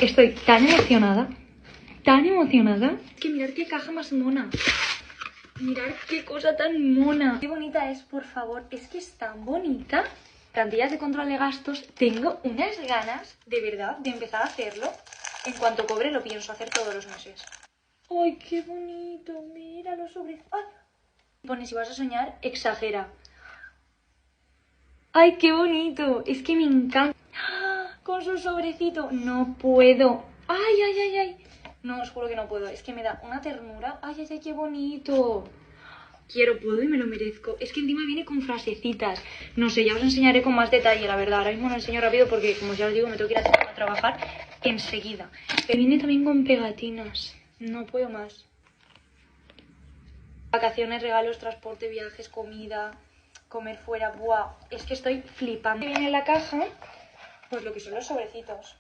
Estoy tan emocionada, que mirad qué caja más mona. Mirad qué cosa tan mona. Qué bonita es, por favor. Es que es tan bonita. Plantillas de control de gastos. Tengo unas ganas, de verdad, de empezar a hacerlo. En cuanto cobre lo pienso hacer todos los meses. ¡Ay, qué bonito! Mira los sobres. ¡Ay! Pone, si vas a soñar, exagera. ¡Ay, qué bonito! Es que me encanta. ¡Ah! Con su sobrecito. No puedo. ¡Ay, ay, ay, ay! No, os juro que no puedo. Es que me da una ternura. ¡Ay, ay, ay, qué bonito! Quiero, puedo y me lo merezco. Es que encima viene con frasecitas. No sé, ya os enseñaré con más detalle, la verdad. Ahora mismo lo enseño rápido porque, como ya os digo, me tengo que ir a trabajar enseguida. Pero viene también con pegatinas. No puedo más. Vacaciones, regalos, transporte, viajes, comida, comer fuera. Buah, es que estoy flipando. Viene en la caja, pues lo que son los sobrecitos.